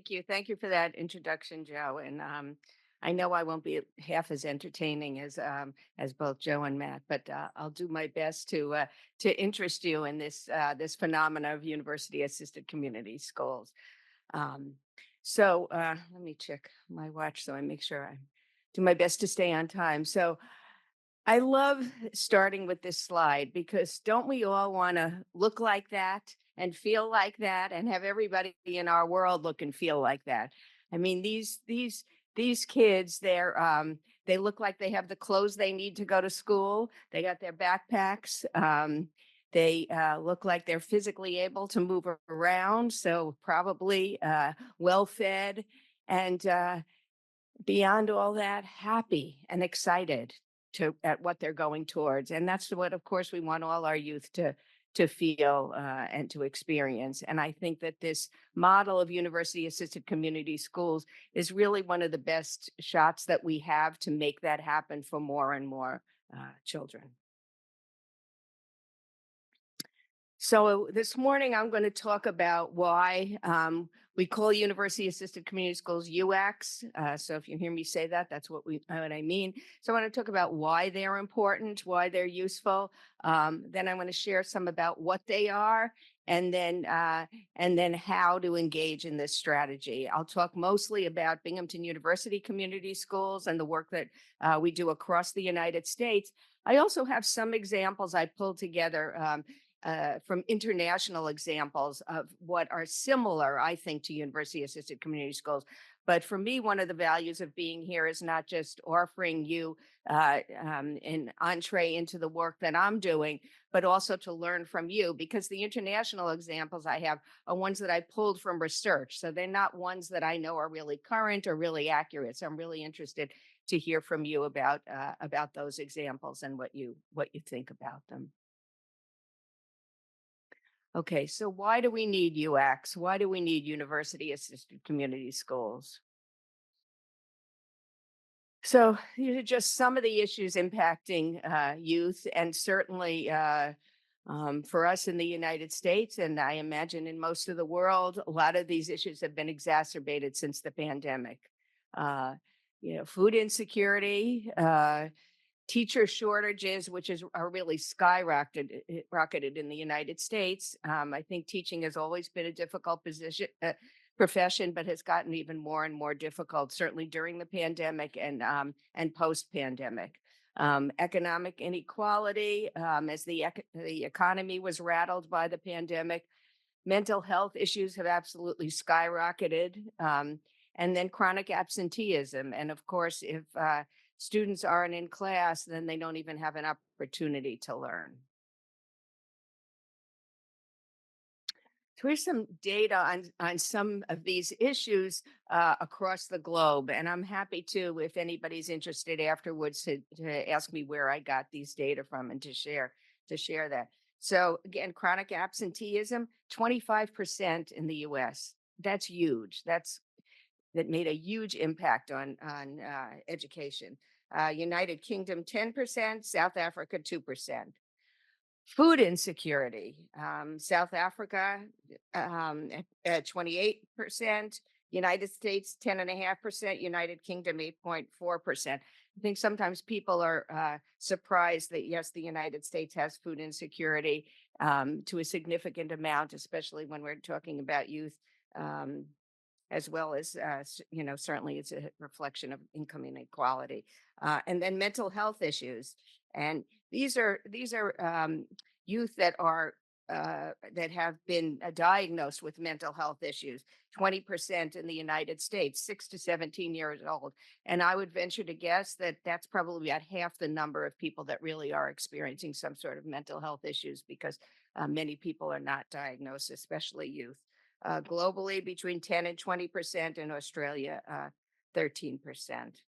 Thank you. Thank you for that introduction, Joe. And I know I won't be half as entertaining as both Joe and Matt, but I'll do my best to interest you in this phenomena of university assisted community schools. Um, Let me check my watch so I make sure I do my best to stay on time. So I love starting with this slide because don't we all want to look like that and feel like that and have everybody in our world look and feel like that? I mean, these kids, they look like they have the clothes they need to go to school. They got their backpacks. They look like they're physically able to move around, so probably well fed and beyond all that, happy and excited at what they're going towards. And that's what, of course, we want all our youth to feel and to experience. And I think that this model of university assisted community schools is really one of the best shots that we have to make that happen for more and more children. So this morning, I'm going to talk about why we call university assisted community schools UACS. So if you hear me say that, that's what I mean. So I want to talk about why they're important, why they're useful. Then I'm going to share some about what they are, and then how to engage in this strategy. I'll talk mostly about Binghamton University Community Schools and the work that we do across the United States. I also have some examples I pulled together from international examples of what are similar, I think, to university assisted community schools. But for me, one of the values of being here is not just offering you an entree into the work that I'm doing, but also to learn from you, because the international examples I have are ones that I pulled from research. So they're not ones that I know are really current or really accurate. So I'm really interested to hear from you about those examples and what you think about them. Okay, so why do we need UACs? Why do we need university assisted community schools? So these are just some of the issues impacting youth, and certainly for us in the United States, and I imagine in most of the world, a lot of these issues have been exacerbated since the pandemic. Uh, Food insecurity, teacher shortages, which are really rocketed in the United States. I think teaching has always been a difficult profession, but has gotten even more and more difficult, certainly during the pandemic and post pandemic. Economic inequality, as the economy was rattled by the pandemic. Mental health issues have absolutely skyrocketed. And then chronic absenteeism. And of course, if students aren't in class, then they don't even have an opportunity to learn. So here's some data on some of these issues across the globe. And I'm happy to, if anybody's interested afterwards, to ask me where I got these data from and to share that. So again, chronic absenteeism, 25% in the US. That's huge. That made a huge impact on education. United Kingdom 10%, South Africa 2%. Food insecurity, South Africa at 28%, United States 10.5%, United Kingdom 8.4%. I think sometimes people are surprised that yes, the United States has food insecurity to a significant amount, especially when we're talking about youth. As well as certainly it's a reflection of income inequality, and then mental health issues. And these are youth that have been diagnosed with mental health issues. 20% in the United States, 6 to 17 years old, and I would venture to guess that that's probably about half the number of people that really are experiencing some sort of mental health issues, because many people are not diagnosed, especially youth. Globally, between 10 and 20%, in Australia, 13%.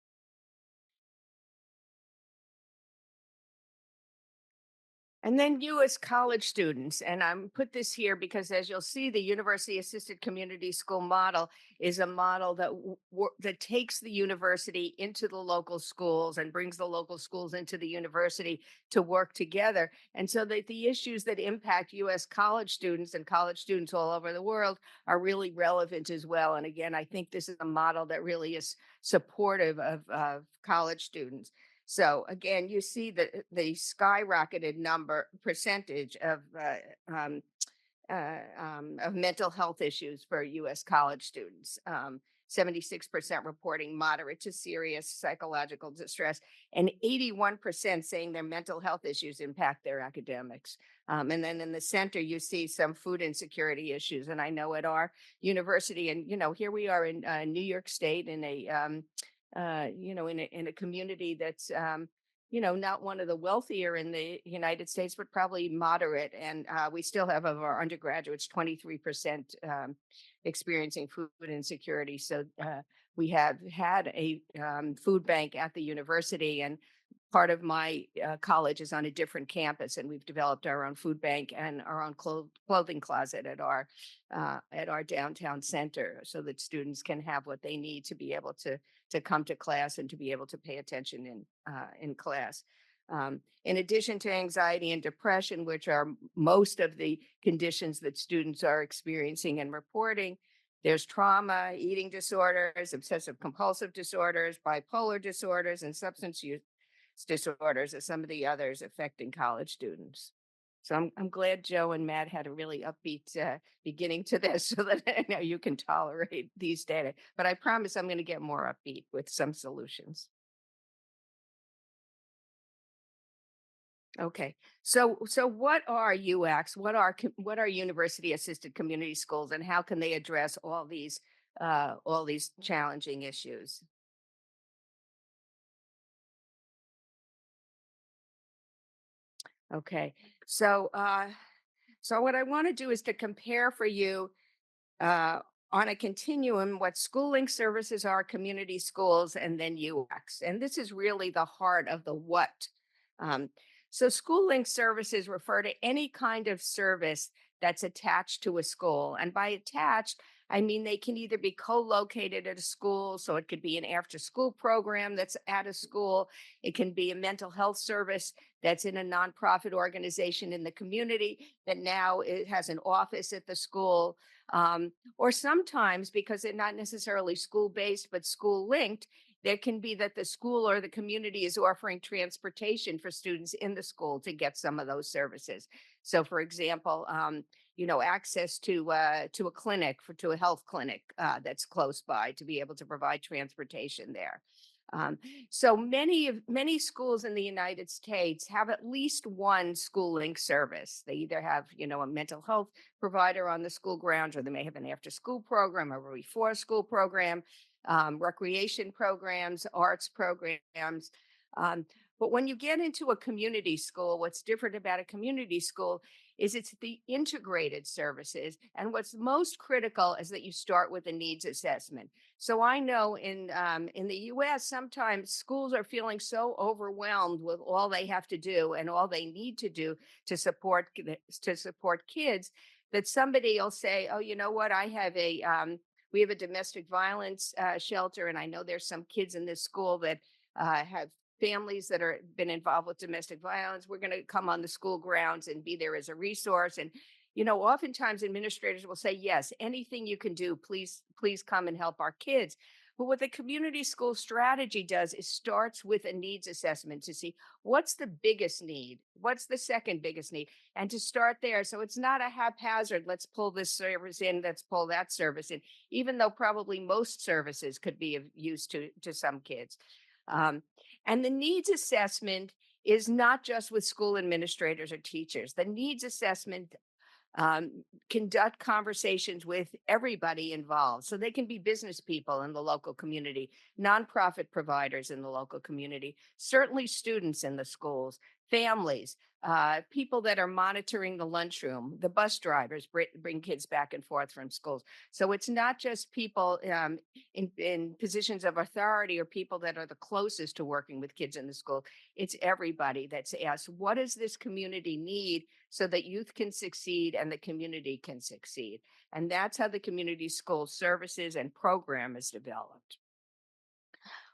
And then you as college students, and I'm put this here because as you'll see, the university assisted community school model is a model that that takes the university into the local schools and brings the local schools into the university to work together. And so that the issues that impact US college students and college students all over the world are really relevant as well. And again, I think this is a model that really is supportive of college students. So again, you see the skyrocketed number percentage um, of mental health issues for U.S. college students. 76% reporting moderate to serious psychological distress, and 81% saying their mental health issues impact their academics. And then in the center, you see some food insecurity issues. And I know at our university, and here we are in New York State in in a community that's not one of the wealthier in the United States, but probably moderate. And we still have of our undergraduates 23% experiencing food insecurity. So we have had a food bank at the university, and part of my college is on a different campus, and we've developed our own food bank and our own clothing closet at our downtown center, so that students can have what they need to be able to come to class and to be able to pay attention in class. In addition to anxiety and depression, which are most of the conditions that students are experiencing and reporting, there's trauma, eating disorders, obsessive compulsive disorders, bipolar disorders, and substance use disorders are some of the others affecting college students. So I'm glad Joe and Matt had a really upbeat beginning to this, so that I know you can tolerate these data. But I promise I'm going to get more upbeat with some solutions. Okay. So what are UACs? What are university assisted community schools, and how can they address all these challenging issues? Okay. So so what I want to do is to compare for you uh, on a continuum what schooling services are, community schools, and then UX. And this is really the heart of the what. Um, so, schooling services refer to any kind of service that's attached to a school. And by attached, I mean they can either be co located at a school, so it could be an after school program that's at a school, it can be a mental health service that's in a nonprofit organization in the community that now it has an office at the school. Or sometimes, because they're not necessarily school based, but school linked, there can be that the school or the community is offering transportation for students in the school to get some of those services. So, for example, access to a clinic to a health clinic that's close by to be able to provide transportation there. Um, so many schools in the United States have at least one school link service. They either have a mental health provider on the school grounds, or they may have an after school program, a before school program, recreation programs, arts programs. Um, but when you get into a community school, what's different about a community school is it's the integrated services. And what's most critical is that you start with a needs assessment. So I know in the U.S. sometimes schools are feeling so overwhelmed with all they have to do and all they need to do to support kids, that somebody will say, "Oh, you know what? We have a domestic violence shelter, and I know there's some kids in this school that have families that are been involved with domestic violence. We're going to come on the school grounds and be there as a resource." And oftentimes administrators will say, "Yes, anything you can do, please come and help our kids." But what the community school strategy does is starts with a needs assessment to see what's the biggest need, what's the second biggest need, and to start there. So it's not a haphazard, let's pull this service in, let's pull that service in, even though probably most services could be of use to some kids. Um, and the needs assessment is not just with school administrators or teachers. The needs assessment conduct conversations with everybody involved. So they can be business people in the local community, nonprofit providers in the local community, certainly students in the schools, families, people that are monitoring the lunchroom, the bus drivers bring kids back and forth from schools. So it's not just people in positions of authority or people that are the closest to working with kids in the school. It's everybody that's asked, what does this community need so that youth can succeed and the community can succeed? And that's how the community school services and program is developed.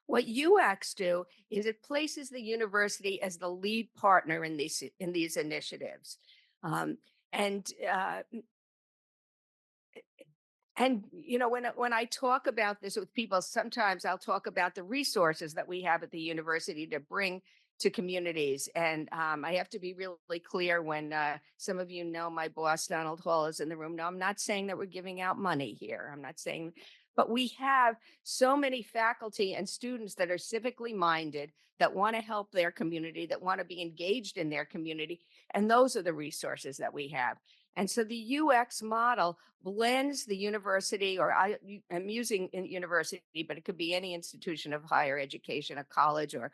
What UX do is it places the university as the lead partner in these initiatives. Um, and when I talk about this with people, sometimes I'll talk about the resources that we have at the university to bring to communities. And I have to be really clear when some of you know my boss, Donald Hall, is in the room. No, I'm not saying that we're giving out money here. I'm not saying, but we have so many faculty and students that are civically minded, that want to help their community, that want to be engaged in their community. And those are the resources that we have. And so the UX model blends the university, or am using in university, but it could be any institution of higher education, a college or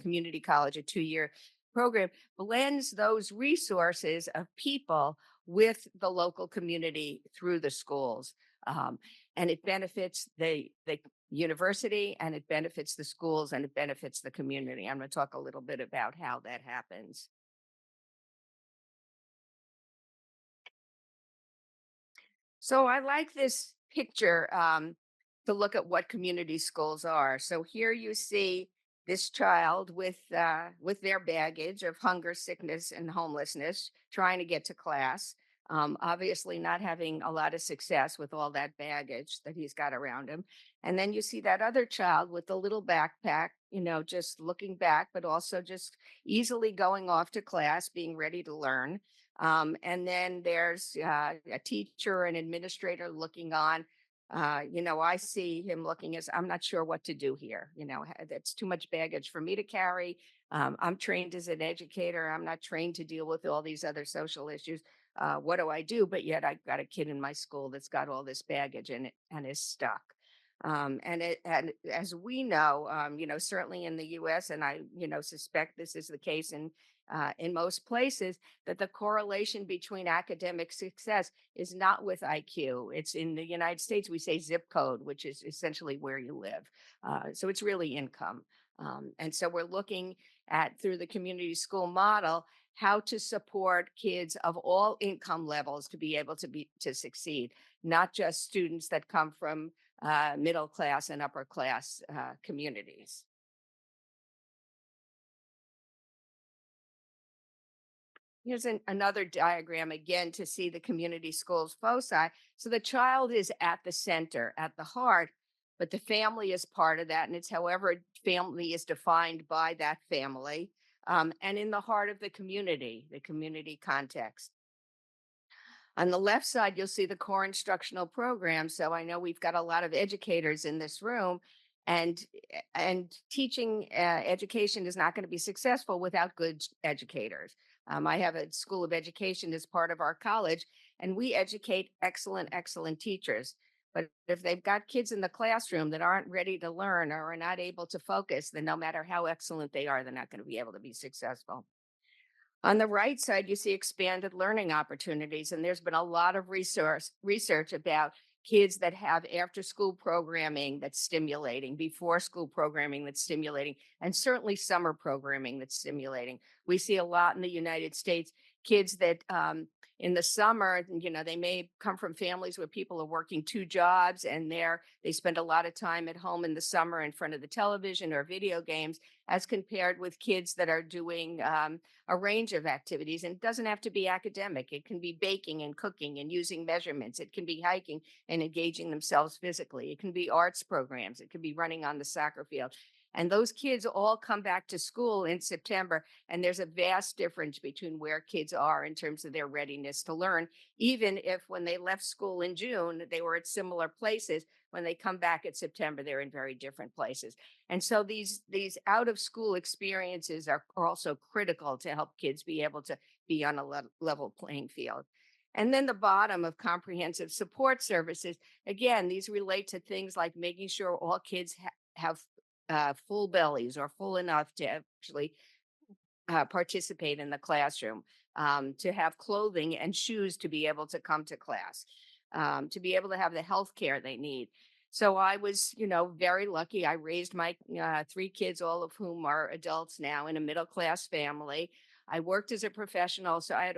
community college, a 2-year program, blends those resources of people with the local community through the schools. Um, and it benefits the university, and it benefits the schools, and it benefits the community. I'm going to talk a little bit about how that happens. So I like this picture to look at what community schools are. So here you see this child with their baggage of hunger, sickness, and homelessness, trying to get to class. Obviously, not having a lot of success with all that baggage that he's got around him. And then you see that other child with the little backpack, just looking back, but also just easily going off to class, being ready to learn. And then there's a teacher or an administrator looking on. I see him looking as, I'm not sure what to do here. That's too much baggage for me to carry. I'm trained as an educator. I'm not trained to deal with all these other social issues. What do I do? But yet I've got a kid in my school that's got all this baggage and is stuck. And as we know, certainly in the U.S., and I, suspect this is the case in most places, that the correlation between academic success is not with IQ. It's in the United States, we say zip code, which is essentially where you live. So it's really income. And so we're looking at, through the community school model, how to support kids of all income levels to be able to succeed, not just students that come from middle class and upper class communities. Here's another diagram again to see the community schools foci. So the child is at the center, at the heart, but the family is part of that. And it's however family is defined by that family. And in the heart of the community context. On the left side, you'll see the core instructional program. So I know we've got a lot of educators in this room, and teaching education is not going to be successful without good educators. I have a school of education as part of our college, and we educate excellent teachers. But if they've got kids in the classroom that aren't ready to learn or are not able to focus, then no matter how excellent they are, they're not going to be able to be successful. On the right side, you see expanded learning opportunities, and there's been a lot of research about kids that have after school programming that's stimulating, before school programming that's stimulating, and certainly summer programming that's stimulating. We see a lot in the United States, kids that in the summer, they may come from families where people are working 2 jobs, and they spend a lot of time at home in the summer in front of the television or video games, as compared with kids that are doing a range of activities. And it doesn't have to be academic. It can be baking and cooking and using measurements. It can be hiking and engaging themselves physically. It can be arts programs. It can be running on the soccer field. And those kids all come back to school in September. And there's a vast difference between where kids are in terms of their readiness to learn, even if when they left school in June, they were at similar places. When they come back at September, they're in very different places. And so these out of school experiences are also critical to help kids be able to be on a level playing field. And then the bottom of comprehensive support services, again, these relate to things like making sure all kids have full bellies or full enough to actually participate in the classroom, to have clothing and shoes to be able to come to class, to be able to have the health care they need. So I was, very lucky. I raised my three kids, all of whom are adults now, in a middle class family. I worked as a professional, so I had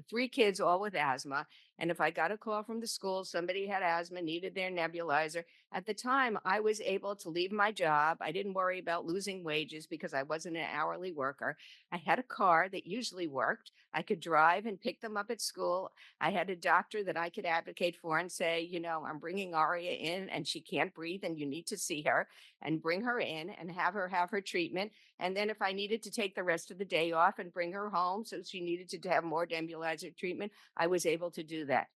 three kids, all with asthma. And if I got a call from the school, somebody had asthma, needed their nebulizer. At the time, I was able to leave my job. I didn't worry about losing wages because I wasn't an hourly worker. I had a car that usually worked. I could drive and pick them up at school. I had a doctor that I could advocate for and say, I'm bringing Aria in and she can't breathe and you need to see her, and bring her in and have her treatment. And then if I needed to take the rest of the day off and bring her home, so she needed to have more nebulizer treatment, I was able to do that.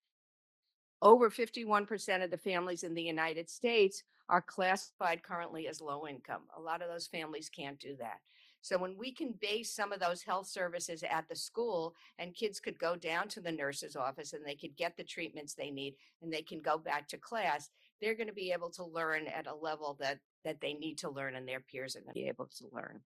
Over 51% of the families in the United States are classified currently as low income. A lot of those families can't do that. So when we can base some of those health services at the school, and kids could go down to the nurse's office and they could get the treatments they need and they can go back to class, they're going to be able to learn at a level that they need to learn and their peers are going to be able to learn.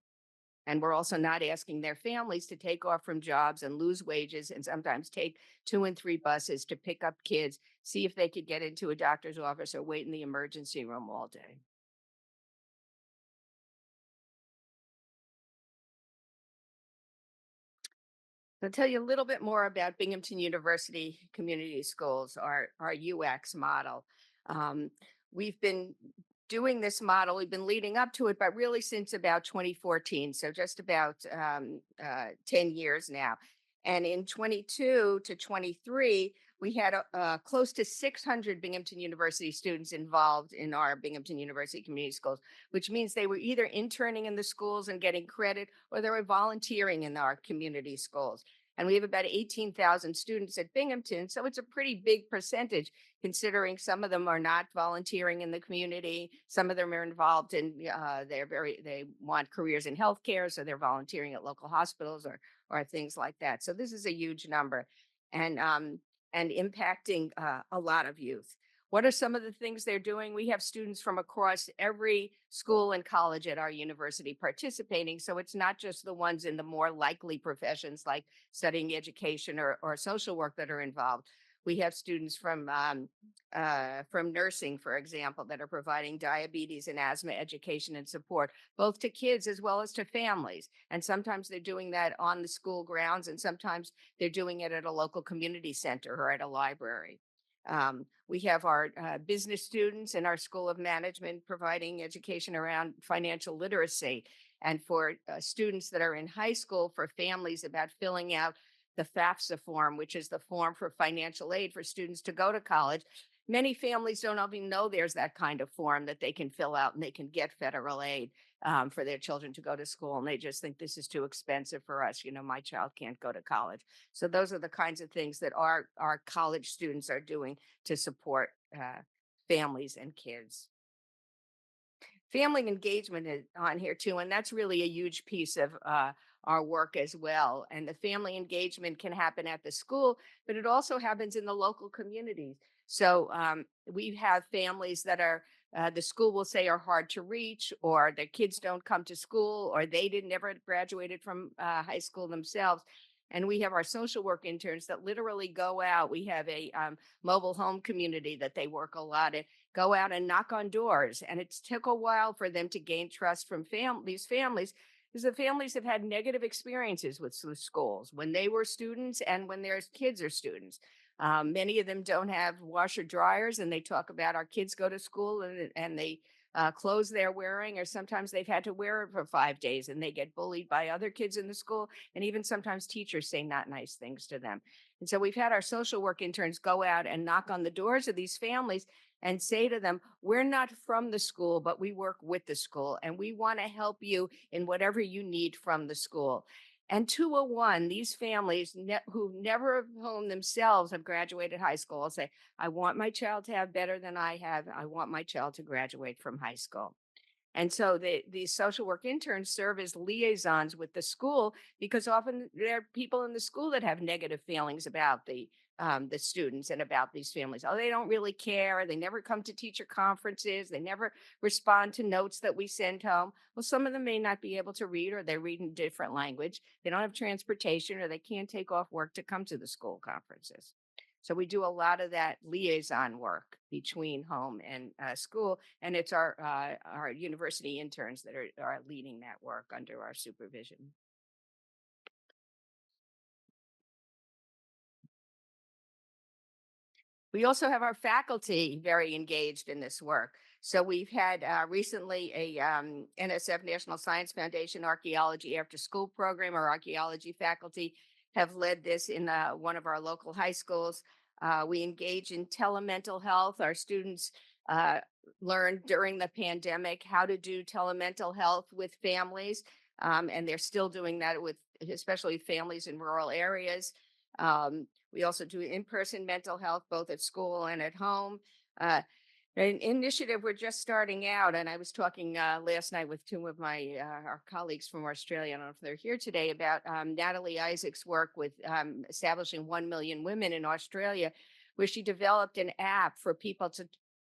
And we're also not asking their families to take off from jobs and lose wages and sometimes take two and three buses to pick up kids, see if they could get into a doctor's office or wait in the emergency room all day. I'll tell you a little bit more about Binghamton University Community Schools, our UX model. Um, we've been doing this model, we've been leading up to it, but really since about 2014, so just about 10 years now. And in 22 to 23, we had close to 600 Binghamton University students involved in our Binghamton University Community Schools, which means they were either interning in the schools and getting credit, or they were volunteering in our community schools. And we have about 18,000 students at Binghamton. So it's a pretty big percentage, considering some of them are not volunteering in the community. Some of them are involved in, they want careers in healthcare. So they're volunteering at local hospitals or things like that. So this is a huge number, and impacting a lot of youth. What are some of the things they're doing? We have students from across every school and college at our university participating. So it's not just the ones in the more likely professions like studying education or social work that are involved. We have students from nursing, for example, that are providing diabetes and asthma education and support, both to kids as well as to families. And sometimes they're doing that on the school grounds, and sometimes they're doing it at a local community center or at a library. We have our business students in our School of Management providing education around financial literacy. And for students that are in high school, for families about filling out the FAFSA form, which is the form for financial aid for students to go to college. Many families don't even know there's that kind of form that they can fill out and they can get federal aid for their children to go to school. And they just think this is too expensive for us. My child can't go to college. So those are the kinds of things that our college students are doing to support families and kids. Family engagement is on here too, and that's really a huge piece of our work as well. And the family engagement can happen at the school, but it also happens in the local communities. So we have families that are the school will say are hard to reach, or their kids don't come to school, or they didn't ever graduated from high school themselves. And we have our social work interns that literally go out. We have a mobile home community that they work a lot at, go out and knock on doors. And it took a while for them to gain trust from these families, because the families have had negative experiences with schools when they were students and when their kids are students. Many of them don't have washer dryers, and they talk about our kids go to school and they clothes they're wearing, or sometimes they've had to wear it for 5 days and they get bullied by other kids in the school. And even sometimes teachers say not nice things to them. And so we've had our social work interns go out and knock on the doors of these families and say to them, we're not from the school, but we work with the school and we want to help you in whatever you need from the school. And 201, these families who never have home themselves have graduated high school will say, I want my child to have better than I have. I want my child to graduate from high school. And so these social work interns serve as liaisons with the school because often there are people in the school that have negative feelings about the students and about these families. Oh, they don't really care. They never come to teacher conferences. They never respond to notes that we send home. Well, some of them may not be able to read, or they read in different language. They don't have transportation, or they can't take off work to come to the school conferences. So we do a lot of that liaison work between home and school, and it's our university interns that are leading that work under our supervision. We also have our faculty very engaged in this work. So we've had recently a NSF National Science Foundation Archaeology After School program. Our archaeology faculty have led this in one of our local high schools. We engage in telemental health. Our students uh, learned during the pandemic how to do telemental health with families, and they're still doing that with especially families in rural areas. We also do in-person mental health, both at school and at home. Uh, an initiative we're just starting out, and I was talking last night with two of my our colleagues from Australia. I don't know if they're here today about Natalie Isaac's work with establishing 1 million women in Australia, where she developed an app for people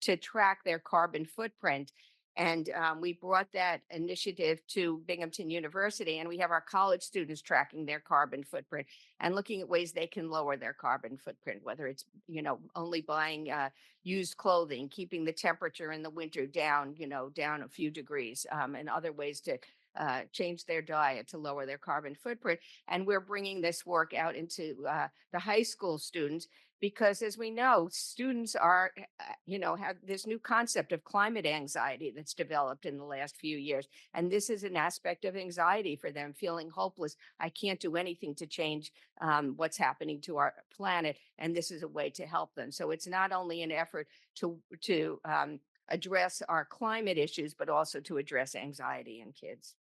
to track their carbon footprint. And we brought that initiative to Binghamton University, and we have our college students tracking their carbon footprint and looking at ways they can lower their carbon footprint, whether it's only buying used clothing, keeping the temperature in the winter down, down a few degrees, and other ways to change their diet to lower their carbon footprint. And we're bringing this work out into the high school students because, as we know, students are, have this new concept of climate anxiety that's developed in the last few years. And this is an aspect of anxiety for them, feeling hopeless. I can't do anything to change what's happening to our planet, and this is a way to help them. So it's not only an effort to address our climate issues, but also to address anxiety in kids.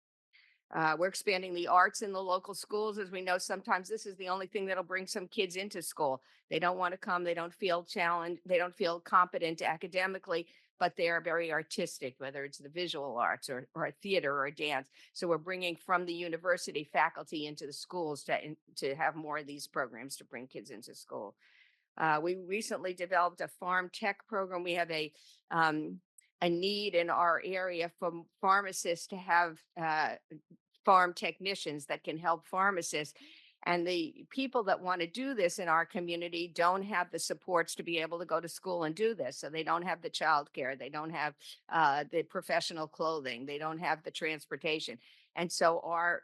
We're expanding the arts in the local schools. As we know, sometimes this is the only thing that'll bring some kids into school. They don't want to come, they don't feel challenged, they don't feel competent academically, but they are very artistic, whether it's the visual arts or a theater or a dance. So we're bringing from the university faculty into the schools to have more of these programs to bring kids into school. We recently developed a farm tech program. We have a need in our area for pharmacists to have farm technicians that can help pharmacists. And the people that want to do this in our community don't have the supports to be able to go to school and do this. So they don't have the childcare, they don't have the professional clothing, they don't have the transportation. And so our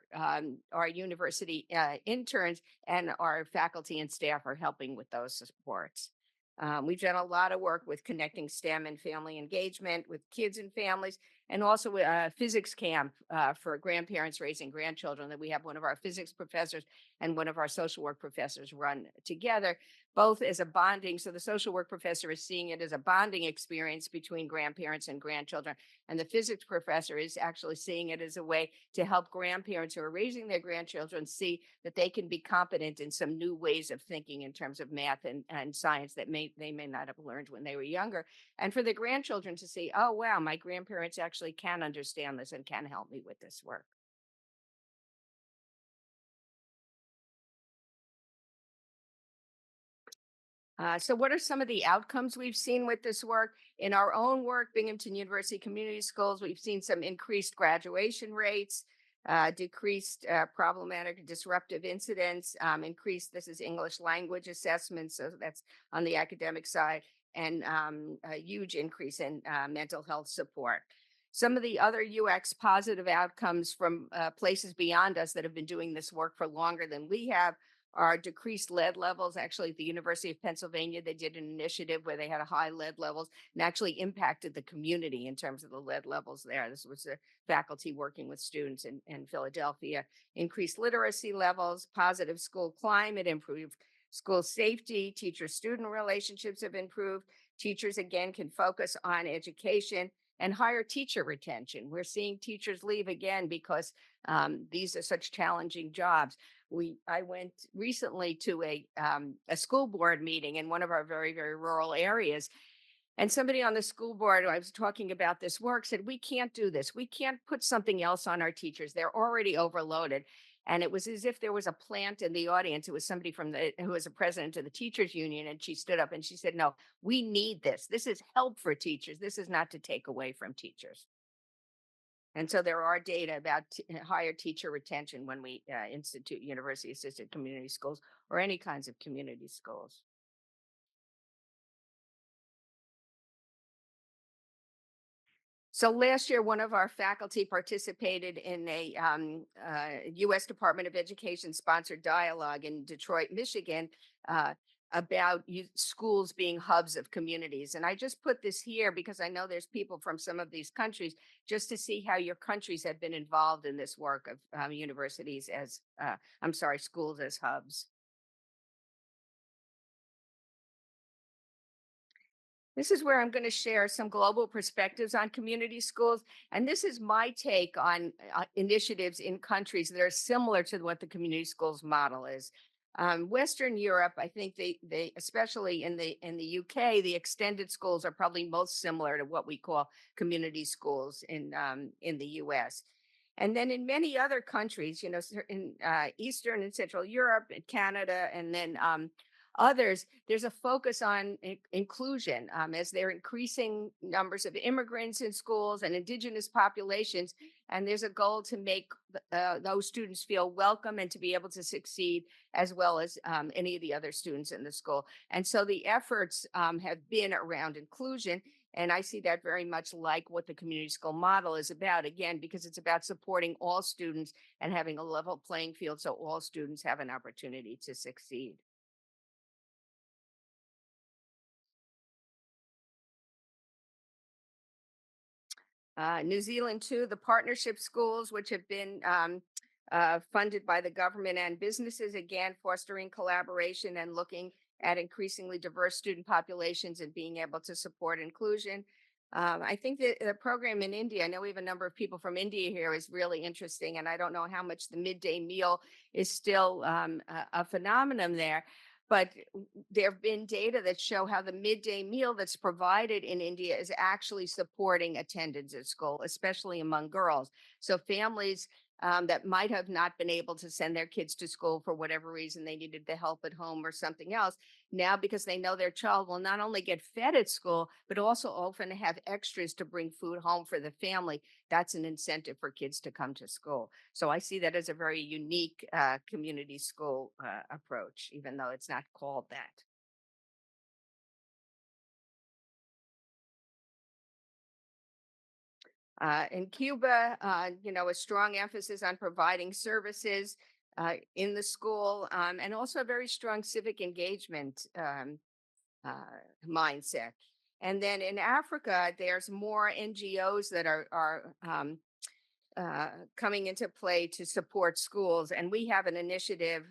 university interns and our faculty and staff are helping with those supports. We've done a lot of work with connecting STEM and family engagement with kids and families, and also a physics camp for grandparents raising grandchildren that we have one of our physics professors and one of our social work professors run together, both as a bonding. So the social work professor is seeing it as a bonding experience between grandparents and grandchildren. And the physics professor is actually seeing it as a way to help grandparents who are raising their grandchildren see that they can be competent in some new ways of thinking in terms of math and science that they may not have learned when they were younger. And for the grandchildren to see, oh, wow, my grandparents actually can understand this and can help me with this work. So, what are some of the outcomes we've seen with this work? In our own work, Binghamton University Community Schools, we've seen some increased graduation rates, decreased problematic disruptive incidents, increased, this is English language assessments, so that's on the academic side, and a huge increase in mental health support. Some of the other UX positive outcomes from places beyond us that have been doing this work for longer than we have are decreased lead levels. Actually, at the University of Pennsylvania, they did an initiative where they had a high lead levels and actually impacted the community in terms of the lead levels there. This was the faculty working with students in Philadelphia. Increased literacy levels, positive school climate, improved school safety, teacher-student relationships have improved. Teachers, again, can focus on education and higher teacher retention. We're seeing teachers leave again because these are such challenging jobs. I went recently to a school board meeting in one of our very rural areas, And somebody on the school board, I was talking about this work, said, we can't do this. We can't put something else on our teachers. They're already overloaded. And it was as if there was a plant in the audience. It was somebody from who was a president of the teachers union. And she stood up and she said, no, we need this. This is help for teachers. This is not to take away from teachers. And so there are data about higher teacher retention when we institute university assisted community schools or any kinds of community schools. So last year, one of our faculty participated in a U.S. Department of Education sponsored dialogue in Detroit, Michigan, uh, about schools being hubs of communities. And I just put this here because I know there's people from some of these countries, just to see how your countries have been involved in this work of universities as, I'm sorry, schools as hubs. This is where I'm going to share some global perspectives on community schools. And this is my take on initiatives in countries that are similar to what the community schools model is. Western Europe, I think they especially in the UK, the extended schools are probably most similar to what we call community schools in the US. And then in many other countries, in Eastern and Central Europe, and Canada, and then others, there's a focus on inclusion as there are increasing numbers of immigrants in schools and indigenous populations. And there's a goal to make those students feel welcome and to be able to succeed as well as any of the other students in the school. And so the efforts have been around inclusion. And I see that very much like what the community school model is about, again, because it's about supporting all students and having a level playing field so all students have an opportunity to succeed. New Zealand, too, the partnership schools, which have been funded by the government and businesses, again, fostering collaboration and looking at increasingly diverse student populations and being able to support inclusion. I think that the program in India, I know we have a number of people from India here, is really interesting. And I don't know how much the midday meal is still a phenomenon there. But there have been data that show how the midday meal that's provided in India is actually supporting attendance at school, especially among girls. So families that might have not been able to send their kids to school for whatever reason, they needed the help at home or something else. Now, because they know their child will not only get fed at school, but also often have extras to bring food home for the family, that's an incentive for kids to come to school. So I see that as a very unique community school approach, even though it's not called that. In Cuba, a strong emphasis on providing services in the school, and also a very strong civic engagement mindset. And then in Africa, there's more NGOs that coming into play to support schools, and we have an initiative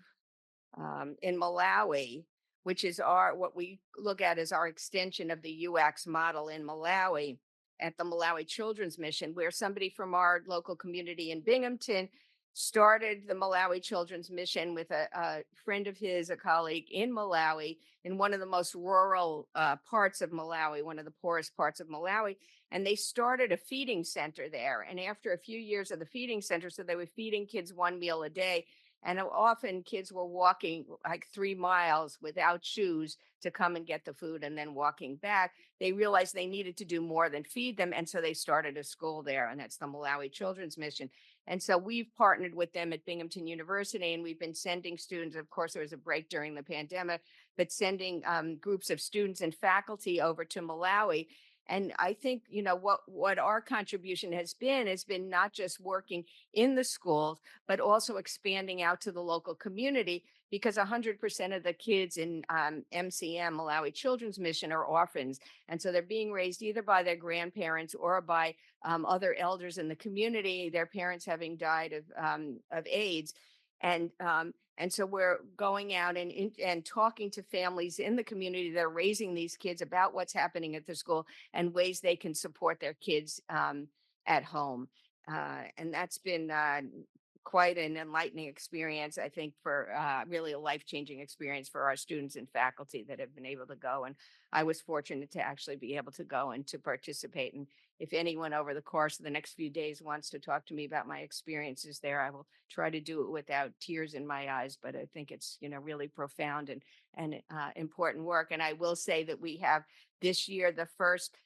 in Malawi, which is our what we look at as our extension of the UACS model in Malawi at the Malawi Children's Mission, where somebody from our local community in Binghamton started the Malawi Children's Mission with a friend of his, a colleague in Malawi, in one of the most rural parts of Malawi, one of the poorest parts of Malawi. And they started a feeding center there. And after a few years of the feeding center, so they were feeding kids one meal a day, and often kids were walking like 3 miles without shoes to come and get the food and then walking back. They realized they needed to do more than feed them. And so they started a school there, and that's the Malawi Children's Mission. And so we've partnered with them at Binghamton University, and we've been sending students. Of course, there was a break during the pandemic, but sending groups of students and faculty over to Malawi. And I think, what our contribution has been not just working in the schools, but also expanding out to the local community, because 100% of the kids in MCM, Malawi Children's Mission, are orphans. And so they're being raised either by their grandparents or by other elders in the community, their parents having died of AIDS. And so we're going out and talking to families in the community that are raising these kids about what's happening at the school and ways they can support their kids at home. And that's been quite an enlightening experience, I think, for really a life-changing experience for our students and faculty that have been able to go. And I was fortunate to actually be able to go and to participate. And if anyone over the course of the next few days wants to talk to me about my experiences there, I will try to do it without tears in my eyes. But I think it's, really profound and important work. And I will say that we have this year the first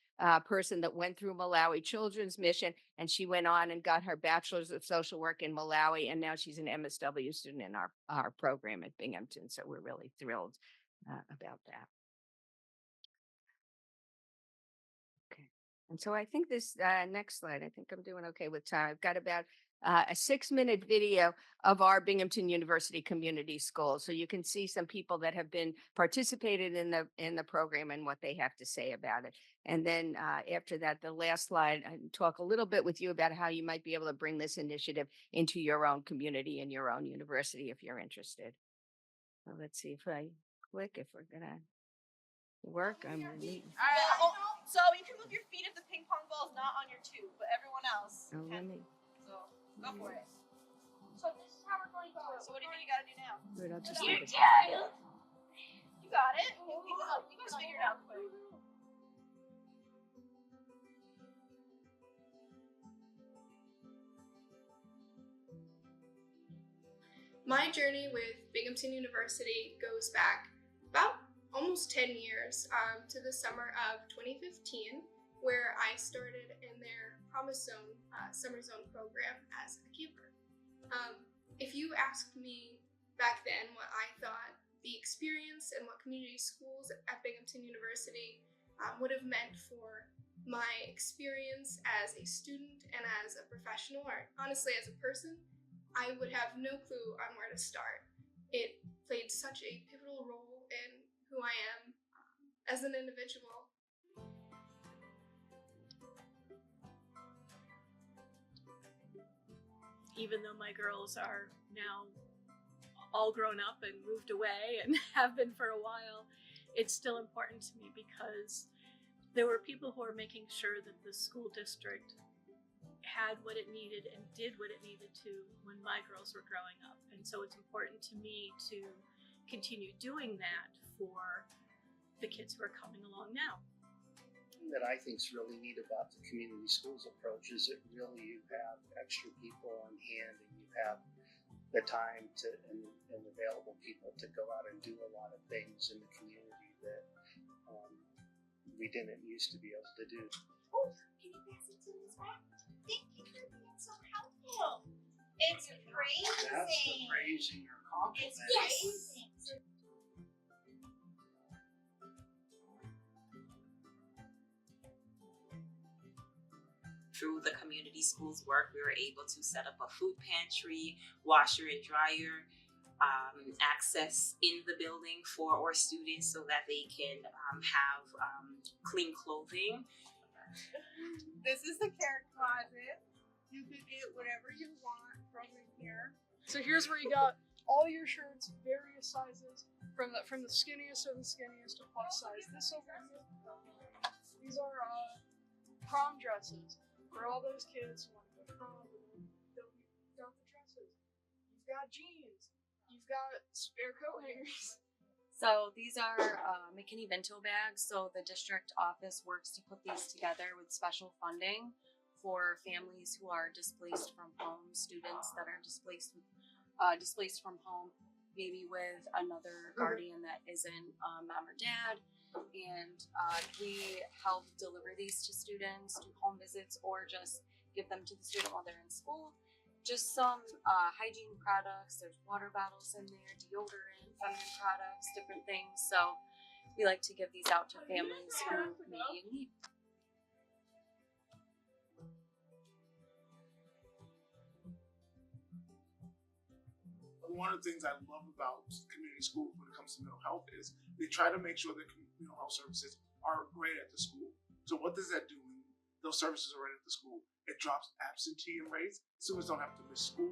person that went through Malawi Children's Mission, and she went on and got her bachelor's of social work in Malawi, and now she's an MSW student in our program at Binghamton. So we're really thrilled about that. Okay. And so I think this next slide, I think I'm doing okay with time. I've got about a 6-minute video of our Binghamton University Community Schools. So you can see some people that have been participated in the program and what they have to say about it. And then after that, the last slide, I talk a little bit with you about how you might be able to bring this initiative into your own community and your own university if you're interested. So let's see if I click, if we're gonna work. I'm gonna need. So you can move your feet if the ping pong ball is not on your tube, but everyone else can. So go for it. So this is how we're going to go. So what do you think you gotta do now? Wait, I'll just You leave it. got it. You guys figure it out quick. My journey with Binghamton University goes back about almost 10 years to the summer of 2015, where I started in their Promise Zone Summer Zone program as a camper. If you asked me back then what I thought the experience and what community schools at Binghamton University would have meant for my experience as a student and as a professional, or honestly as a person, I would have no clue on where to start. It played such a pivotal role in who I am as an individual. Even though my girls are now all grown up and moved away and have been for a while, it's still important to me because there were people who were making sure that the school district had what it needed and did what it needed to when my girls were growing up. And so it's important to me to continue doing that for the kids who are coming along now. That I think is really neat about the community schools approach is that really you have extra people on hand and you have the time to and available people to go out and do a lot of things in the community that we didn't used to be able to do. Oh, can you pass it to Ms. Brown? Thank you for being so helpful. It's praising. That's the praising your compliment. It's praising. Through the community schools work, we were able to set up a food pantry, washer and dryer, access in the building for our students so that they can have clean clothing. This is the care closet. You can get whatever you want from in here. So here's where you got all your shirts, various sizes, from the skinniest of the skinniest to plus size. This over here, these are prom dresses for all those kids who want to go to prom. You've got the dresses. You've got jeans. You've got spare coat hangers. So these are McKinney Bento bags. So the district office works to put these together with special funding for families who are displaced from home, students that are displaced from home, maybe with another guardian that isn't mom or dad. And we help deliver these to students, do home visits, or just give them to the student while they're in school. Just some hygiene products. There's water bottles in there, deodorant, feminine products, different things. So we like to give these out to families who may be in need. One of the things I love about community schools when it comes to mental health is they try to make sure that mental health services are right at the school. So what does that do when those services are right at the school? It drops absenteeism rates. Students don't have to miss school.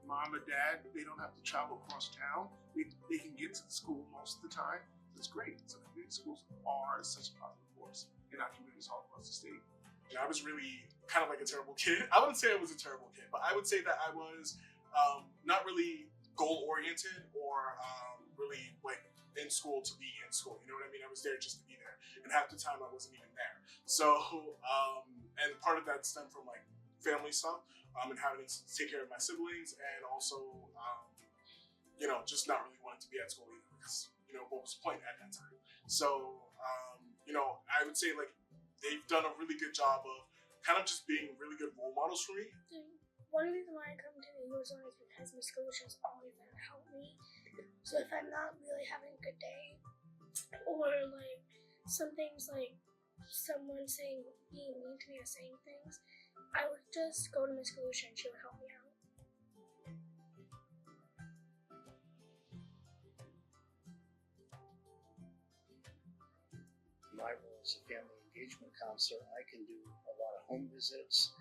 Mom or dad, they don't have to travel across town. They can get to the school most of the time. It's great. So community schools are such a positive force in our communities all across the state. I was really kind of like a terrible kid. I wouldn't say I was a terrible kid, but I would say that I was not really goal oriented or really like in school to be in school. You know what I mean? I was there just to be there, and half the time I wasn't even there. So, and part of that stemmed from like family stuff and having to take care of my siblings, and also, just not really wanting to be at school either because what was the point at that time? So, I would say like they've done a really good job of kind of just being really good role models for me. One reason why I come to the U.S. is because my school has always helped me. So if I'm not really having a good day, or like some things like someone being mean to me or saying things, I would just go to my solution and she would help me out. My role as a family engagement counselor, I can do a lot of home visits.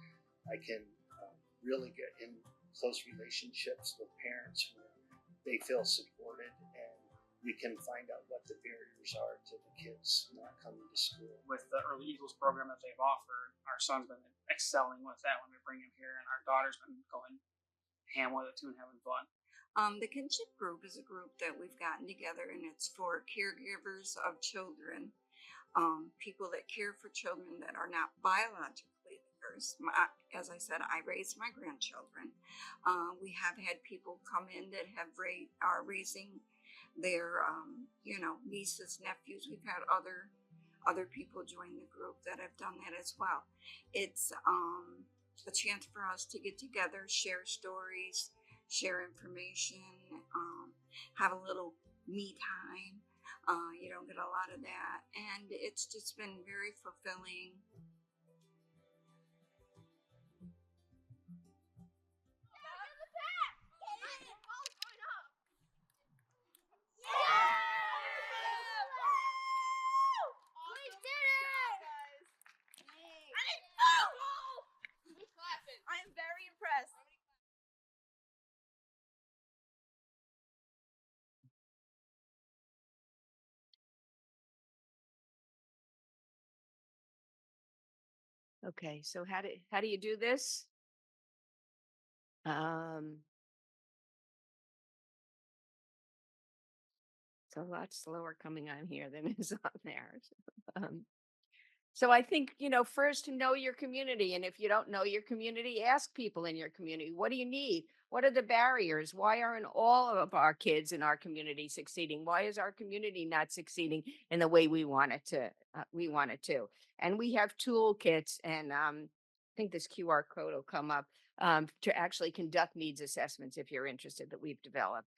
I can really get in close relationships with parents where they feel supported, and we can find out what the barriers are to the kids not coming to school. With the Early Eagles program that they've offered, our son's been excelling with that when we bring him here, and our daughter's been going ham with it too and having fun. The kinship group is a group that we've gotten together, and it's for caregivers of children, people that care for children that are not biologically theirs. As I said, I raised my grandchildren. We have had people come in that are raising their, nieces, nephews. We've had other people join the group that have done that as well. It's a chance for us to get together, share stories, share information, have a little me time. You don't get a lot of that, and it's just been very fulfilling. I am very impressed. Okay, so how do you do this? It's a lot slower coming on here than it is on there. So I think, first to know your community. And if you don't know your community, ask people in your community, what do you need? What are the barriers? Why aren't all of our kids in our community succeeding? Why is our community not succeeding in the way we want it to? And we have toolkits, and I think this QR code will come up to actually conduct needs assessments if you're interested, that we've developed.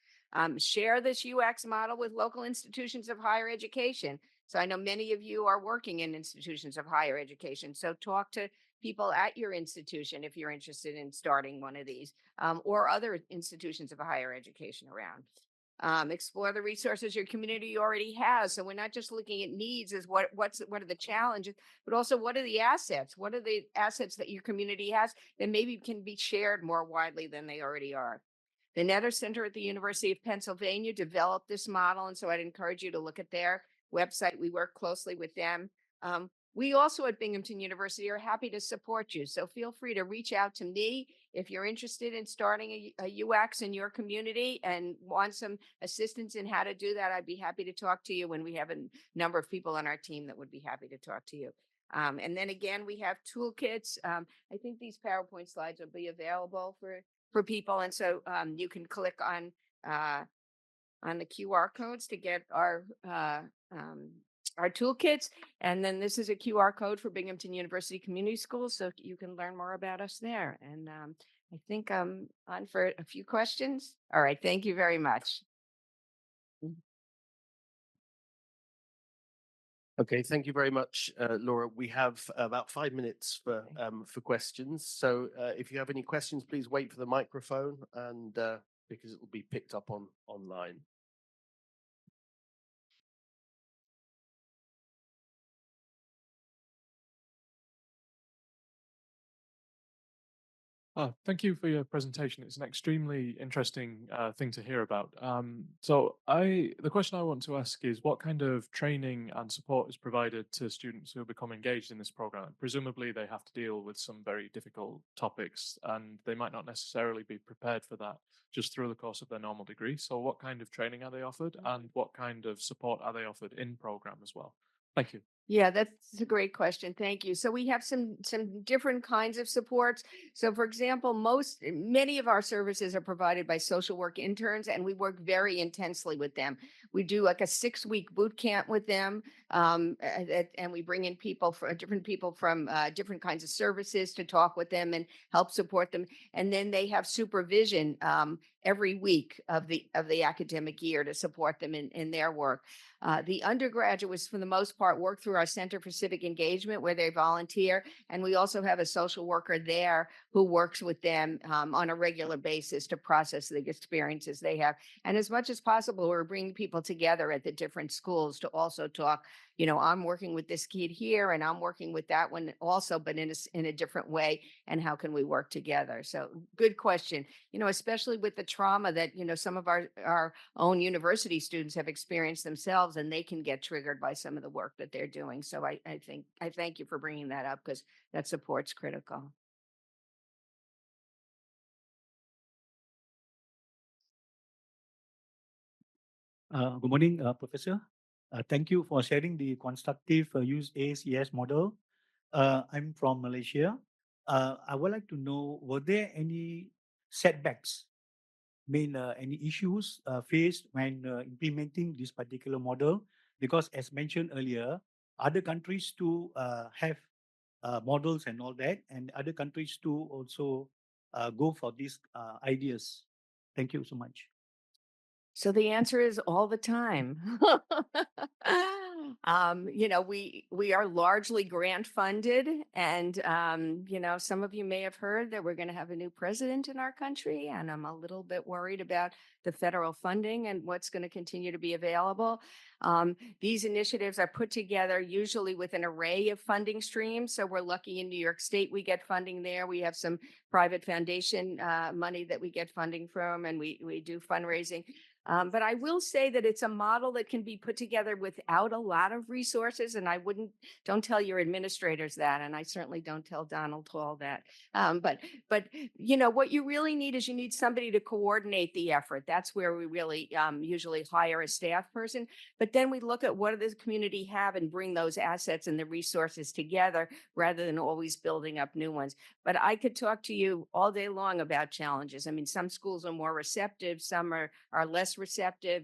Share this UX model with local institutions of higher education. So I know many of you are working in institutions of higher education. So talk to people at your institution if you're interested in starting one of these, or other institutions of higher education around. Explore the resources your community already has. So we're not just looking at needs as what are the challenges, but also what are the assets? What are the assets that your community has that maybe can be shared more widely than they already are? The Netter Center at the University of Pennsylvania developed this model, and so I'd encourage you to look at their website. We work closely with them. We also at Binghamton University are happy to support you. So feel free to reach out to me if you're interested in starting a UX in your community and want some assistance in how to do that. I'd be happy to talk to you, and we have a number of people on our team that would be happy to talk to you. And then again, we have toolkits. I think these PowerPoint slides will be available for people. And so you can click on the QR codes to get our toolkits. And then this is a QR code for Binghamton University Community Schools, so you can learn more about us there. And I think I'm on for a few questions. All right, thank you very much. Okay, thank you very much, Laura. We have about 5 minutes for questions. So if you have any questions, please wait for the microphone, and because it will be picked up online. Thank you for your presentation. It's an extremely interesting thing to hear about. The question I want to ask is, what kind of training and support is provided to students who become engaged in this program? Presumably, they have to deal with some very difficult topics, and they might not necessarily be prepared for that just through the course of their normal degree. So, what kind of training are they offered, and what kind of support are they offered in program as well? Thank you. Yeah, that's a great question. Thank you. So we have some different kinds of supports. So for example, many of our services are provided by social work interns, and we work very intensely with them. We do like a 6-week boot camp with them, and we bring in different people from different kinds of services to talk with them and help support them. And then they have supervision every week of the academic year to support them in their work. The undergraduates, for the most part, work through our Center for Civic Engagement, where they volunteer. And we also have a social worker there who works with them on a regular basis to process the experiences they have. And as much as possible, we're bringing people together at the different schools to also talk. I'm working with this kid here, and I'm working with that one also, but in a different way. And how can we work together? So, good question. Especially with the trauma that some of our own university students have experienced themselves, and they can get triggered by some of the work that they're doing. So I thank you for bringing that up, because that support's critical. Good morning, Professor. Thank you for sharing the constructive use ACS model. I'm from Malaysia. I would like to know, were there any setbacks, any issues faced when implementing this particular model? Because as mentioned earlier, other countries too have models and all that, and other countries too also go for these ideas. Thank you so much. So the answer is all the time. We are largely grant funded, and some of you may have heard that we're going to have a new president in our country, and I'm a little bit worried about the federal funding and what's going to continue to be available. These initiatives are put together usually with an array of funding streams. So we're lucky in New York State, we get funding there. We have some private foundation money that we get funding from, and we do fundraising. But I will say that it's a model that can be put together without a lot of resources. And don't tell your administrators that. And I certainly don't tell Donald Hall that. But what you really need is you need somebody to coordinate the effort. That's where we really usually hire a staff person. But then we look at what does the community have and bring those assets and the resources together rather than always building up new ones. But I could talk to you all day long about challenges. I mean, some schools are more receptive, some are less receptive.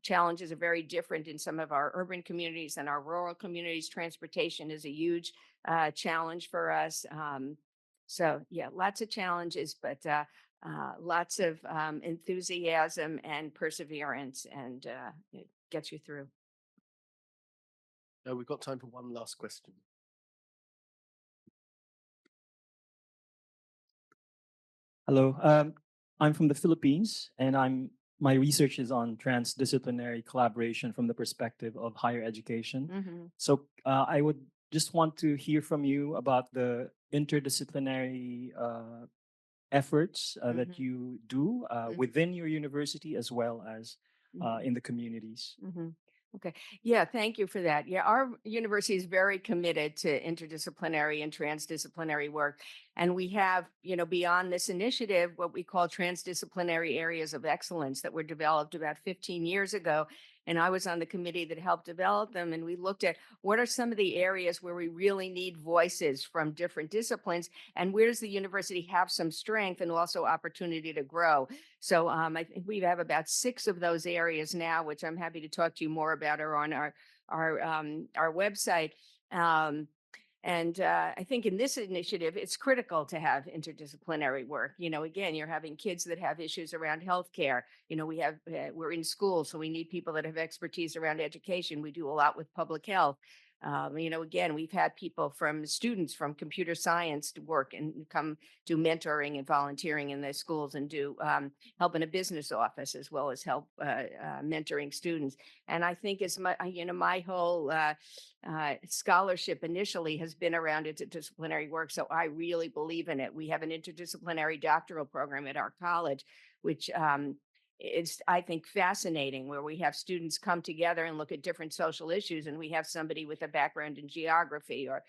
Challenges are very different in some of our urban communities and our rural communities. Transportation is a huge challenge for us. So yeah, lots of challenges, but lots of enthusiasm and perseverance, and it gets you through. We've got time for one last question. Hello, I'm from the Philippines, and my research is on transdisciplinary collaboration from the perspective of higher education. Mm-hmm. So I would just want to hear from you about the interdisciplinary efforts that you do within your university as well as in the communities. Mm-hmm. Okay. Yeah, thank you for that. Yeah, our university is very committed to interdisciplinary and transdisciplinary work. And we have, beyond this initiative, what we call transdisciplinary areas of excellence that were developed about 15 years ago. And I was on the committee that helped develop them. And we looked at what are some of the areas where we really need voices from different disciplines, and where does the university have some strength and also opportunity to grow. So I think we have about 6 of those areas now, which I'm happy to talk to you more about, are on our website. And I think in this initiative, it's critical to have interdisciplinary work. Again, you're having kids that have issues around healthcare. We're in school, so we need people that have expertise around education. We do a lot with public health. Again, we've had people students from computer science to work and come do mentoring and volunteering in their schools and do help in a business office as well as help mentoring students. And I think my whole scholarship initially has been around interdisciplinary work. So I really believe in it. We have an interdisciplinary doctoral program at our college, which is, I think, fascinating, where we have students come together and look at different social issues, and we have somebody with a background in geography or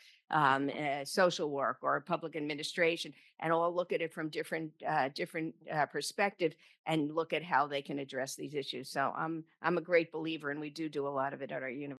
social work or public administration, and all look at it from different perspectives and look at how they can address these issues. So I'm a great believer, and we do a lot of it at our university.